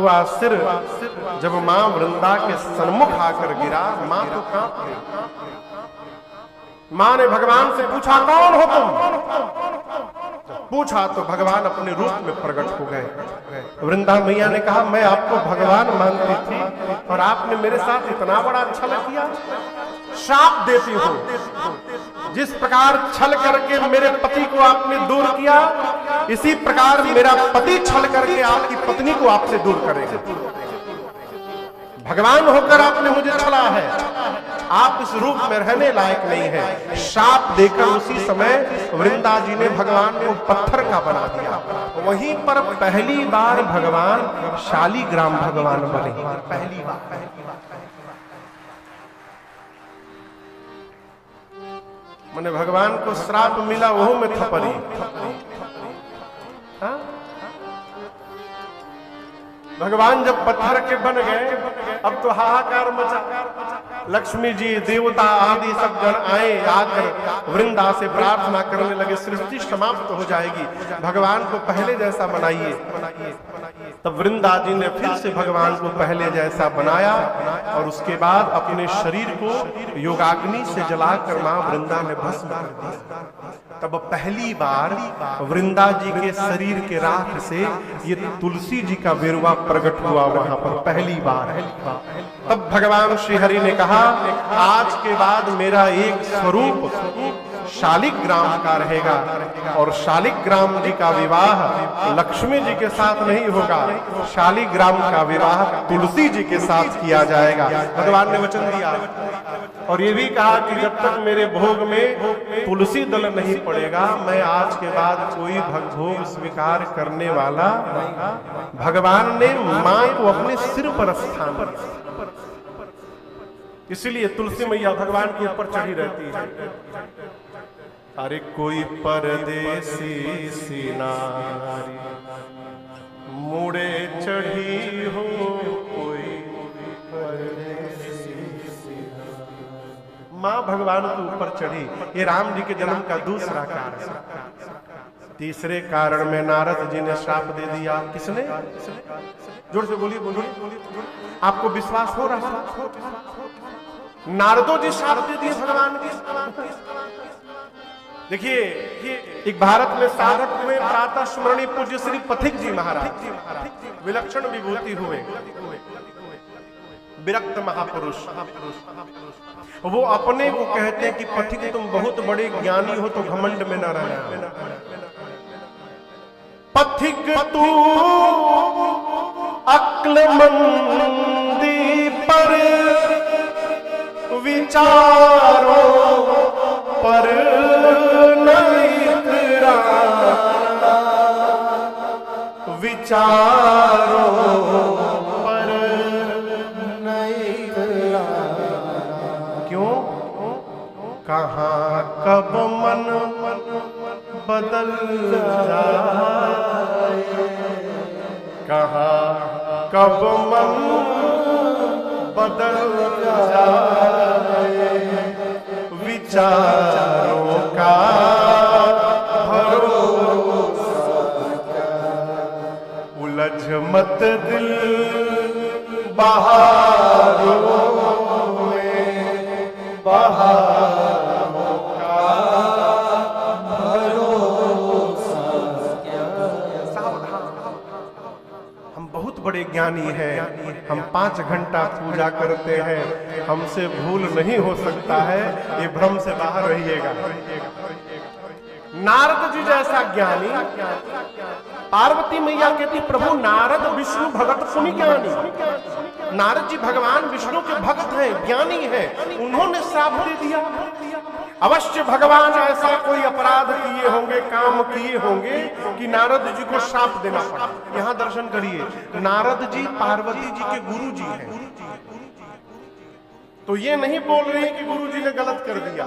हुआ सिर जब मां वृंदा के सन्मुख आकर गिरा, मां तो कांप गई। मां ने भगवान से पूछा, कौन हो तुम? पूछा तो भगवान अपने रूप में प्रकट हो गए। वृंदा मैया ने कहा, मैं आपको भगवान मानती थी और आपने मेरे साथ इतना बड़ा छल किया। शाप देती हूं, जिस प्रकार छल करके मेरे पति को आपने दूर किया, इसी प्रकार मेरा पति छल करके आपकी पत्नी को आपसे दूर करेगा। भगवान होकर आपने मुझे छला है, आप इस रूप में रहने लायक नहीं है। शाप देकर उसी समय वृंदा जी ने भगवान को पत्थर का बना दिया। वहीं पर पहली बार भगवान शालिग्राम भगवान बने। पहली बार मैंने भगवान को श्राप मिला, वह में थपरी। भगवान जब पत्थर के बन गए, अब तो हाहाकार मचा। लक्ष्मी जी, देवता आदि सब गण आए, आकर वृंदा से प्रार्थना करने लगे, सृष्टि समाप्त हो जाएगी, भगवान को पहले जैसा बनाइए। तब वृंदा जी ने फिर से भगवान को पहले जैसा बनाया और उसके बाद अपने शरीर को योगाग्नि से जलाकर मां वृंदा ने भस्म कर दिया। तब पहली बार वृंदा जी के शरीर के राख से ये तुलसी जी का वेरवा प्रकट हुआ वहां पर पहली बार। तब भगवान श्री हरि ने कहा, आज के बाद मेरा एक स्वरूप शालिग्राम का रहेगा और शालिग्राम जी का विवाह लक्ष्मी जी के साथ नहीं होगा, शालिग्राम का विवाह तुलसी जी के साथ किया जाएगा। भगवान ने वचन दिया और ये भी कहा कि जब तक मेरे भोग में तुलसी दल नहीं पड़ेगा, मैं आज के बाद कोई भोग स्वीकार करने वाला। भगवान ने मां को अपने सिर पर स्थान दिया, इसलिए तुलसी मैया भगवान के ऊपर चढ़ी रहती है। अरे कोई परदेसी सी नारी मुड़े चढ़ी हो, कोई परदेसी सी नारी। मां भगवान के ऊपर चढ़ी। ये राम जी के जन्म का दूसरा कारण है। तीसरे कारण में नारद जी ने श्राप दे दिया। किसने? जोर से बोलिए, बोलिए, आपको विश्वास हो रहा है? नारदो जी श्राप दे दिए भगवान के। देखिए, एक भारत में साधक हुए प्रातः स्मरणीय पूज्य श्री पथिक जी महाराज, विलक्षण विभूति हुए, विरक्त महापुरुष। वो अपने को कहते हैं कि पथिक तुम बहुत बड़े ज्ञानी हो, तो घमंड में न रहना। पथिक तू अक्लमंदी पर विचारो पर विचारो पर नहीं। क्यों? कहाँ कब मन बदल जाए, कहाँ कब मन बदल जाए, विचारों का उलझ मत दिल बहारों में, बहारों का भरोसा क्या। सावधान, हम बहुत बड़े ज्ञानी हैं, हम 5 घंटा पूजा करते हैं, हमसे भूल नहीं हो सकता है, ये भ्रम से बाहर रहिएगा। नारद जी जैसा ज्ञानी, पार्वती मैया कहती प्रभु नारद विष्णु भगत पुनि ज्ञानी। नारद जी भगवान विष्णु के भक्त हैं, ज्ञानी हैं, उन्होंने श्राप दे दिया। अवश्य भगवान ऐसा कोई अपराध किए होंगे, काम किए होंगे कि नारद जी को श्राप देना पड़ा। यहाँ दर्शन करिए, नारद जी पार्वती जी के गुरु जी हैं, तो ये नहीं बोल रही कि गुरु जी ने गलत कर दिया।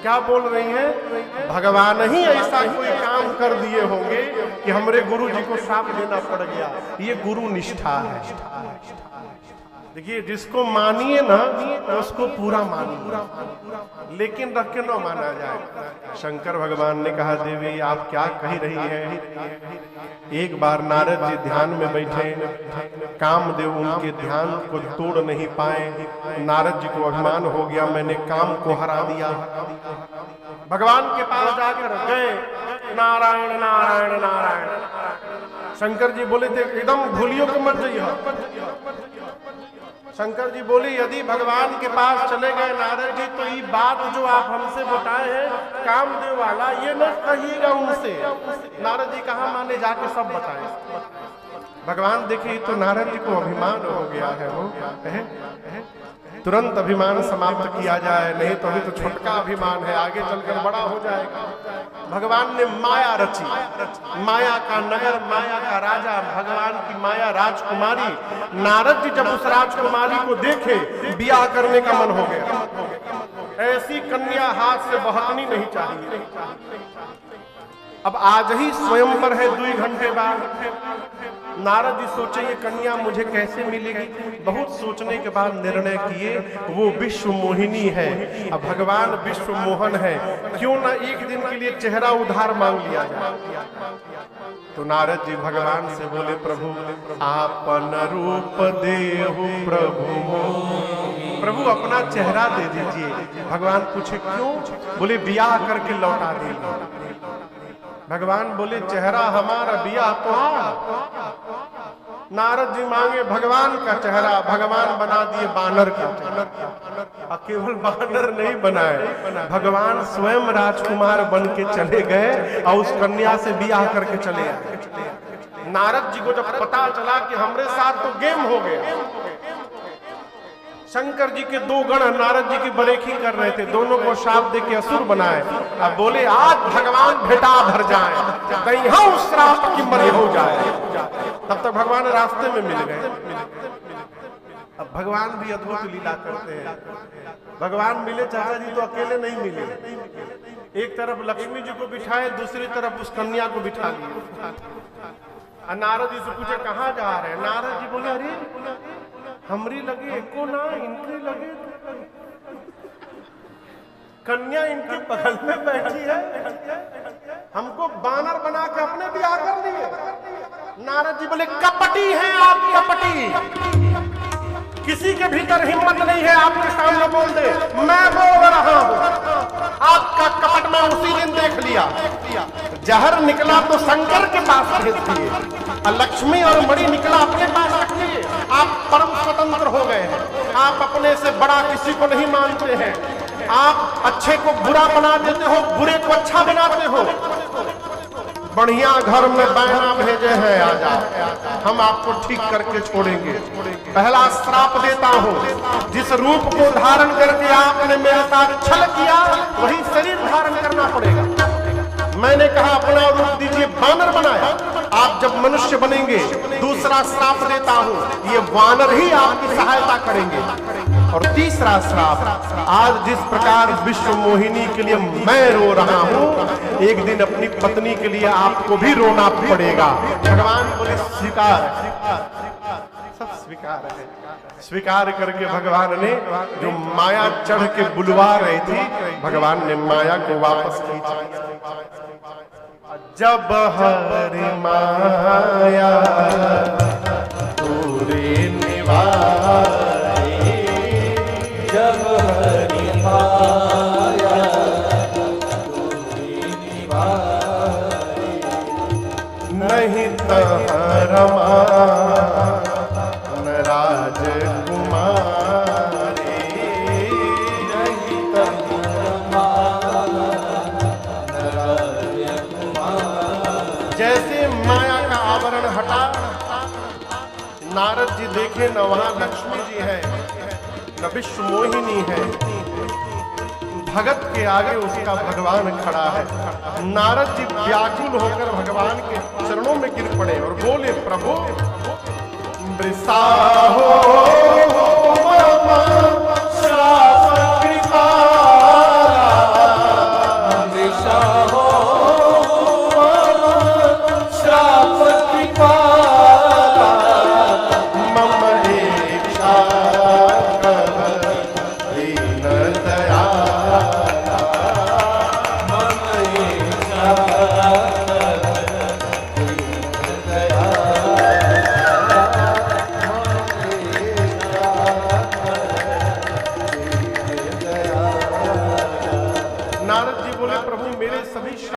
क्या बोल रही हैं? भगवान ही ऐसा कोई काम कर दिए होंगे कि हमारे गुरु जी को श्राप देना पड़ गया। ये गुरु निष्ठा है। देखिए, जिसको मानिए ना तो उसको पूरा मानिए, लेकिन रख के न माना जाए। शंकर भगवान ने कहा, देवी आप क्या कह रही हैं। एक बार नारद जी ध्यान में बैठे, कामदेव उनके ध्यान को तोड़ नहीं पाए। नारद जी को अभिमान हो गया, मैंने काम को हरा दिया। भगवान के पास जाकर गए, नारायण नारायण नारायण। शंकर जी बोले थे, एकदम भूलियो के मत जाइए। शंकर जी बोले, यदि भगवान के पास चले गए नारद जी, तो ये बात जो आप हमसे बताए हैं कामदेव वाला, ये न कहिएगा उनसे। नारद जी कहाँ माने, जाके सब बताए। भगवान देखिए, तो नारद जी को अभिमान हो गया है। वो तुरंत अभिमान समाप्त किया जाए, नहीं तो अभी तो छोटका अभिमान है, आगे चलकर बड़ा हो जाएगा। भगवान ने माया रची, माया का नगर, माया का राजा, भगवान की माया राजकुमारी। नारद जी जब उस राजकुमारी को देखे, ब्याह करने का मन हो गया। ऐसी कन्या हाथ से बहकनी नहीं चाहिए। अब आज ही स्वयंवर है, 2 घंटे बाद। नारद जी सोचे, ये कन्या मुझे कैसे मिलेगी। बहुत सोचने के बाद निर्णय किए, वो विश्व मोहिनी है। अब भगवान विश्व मोहन है, क्यों ना एक दिन के लिए चेहरा उधार मांग लिया जाए। तो नारद जी भगवान से बोले, प्रभु आपन रूप देहु प्रभु, प्रभु अपना चेहरा दे दीजिए। भगवान पूछे क्यों, बोले ब्याह करके लौटा देंगे। भगवान बोले, चेहरा हमारा, ब्याह तो नारद जी मांगे भगवान का चेहरा, भगवान बना दिए बानर का चेहरा। केवल बानर नहीं बनाए, भगवान स्वयं राजकुमार बन के चले गए और उस कन्या से ब्याह करके चले आए। नारद जी को जब पता चला कि हमरे साथ तो गेम हो गया, शंकर जी के 2 गण नारद जी की बरेखी कर रहे थे, दोनों को शाप दे के असुर बनाए। अब बोले, आज भगवान भेटा भर जाए, कहीं हम उस श्राप की मरे हो जाए। तब तक भगवान रास्ते में मिल गए। अब भगवान भी अद्भुत लीला करते हैं। भगवान मिले चाचा जी तो अकेले नहीं मिले, एक तरफ लक्ष्मी जी को बिठाए, दूसरी तरफ उस कन्या को बिठा लिए। नारद जी से पूछे, कहाँ जा रहे हैं। नारद जी बोले, अरे हमरी लगे एको ना, इनके लगे। कन्या इनके बगल में बैठी है, हमको बानर बना के अपने ब्याह कर दिए। नारद जी बोले, कपटी हैं आप, कपटी। किसी के भीतर हिम्मत नहीं है आपके सामने बोल दे, मैं बोल रहा हूं। आपका कपट मैं उसी दिन देख लिया। जहर निकला तो शंकर के पास भेज दिए, और लक्ष्मी और मणि निकला अपने पास रख लिए। आप परम स्वतंत्र हो गए हैं। आप अपने से बड़ा किसी को नहीं मानते हैं। आप अच्छे को बुरा बना देते हो, बुरे को अच्छा बनाते हो। बढ़िया घर में बहना भेजे हैं, आ जाओ, हम आपको ठीक करके छोड़ेंगे। पहला श्राप देता हूँ, जिस रूप को धारण करके आपने मेरे साथ छल किया, वही शरीर धारण करना पड़ेगा। मैंने कहा अपना रूप दीजिए, बानर बनाया। आप जब मनुष्य बनेंगे, दूसरा श्राप देता हूँ, ये वानर ही आपकी सहायता करेंगे। और तीसरा श्राप, आज जिस प्रकार विश्व मोहिनी के लिए मैं रो रहा हूँ, एक दिन अपनी पत्नी के लिए आपको भी रोना पड़ेगा। भगवान बोले, स्वीकार, सब स्वीकार है। स्वीकार करके भगवान ने जो माया चढ़ के बुलवा रही थी, भगवान ने माया को वापस खींचा। जब हरि माया पूरे निवारे, जब हरि माया पूरे निवारे, नहीं तो रमा राजकुमारी, नहीं तो जैसे माया का आवरण हटा, नारद जी देखे न वहां लक्ष्मी जी है, न विश्व मोहिनी है, भगत के आगे उसका भगवान खड़ा है। नारद जी व्याकुल होकर भगवान के चरणों में गिर पड़े और बोले, प्रभु वृषा हो श्राप कृपा, मम इच्छा मेरे सभी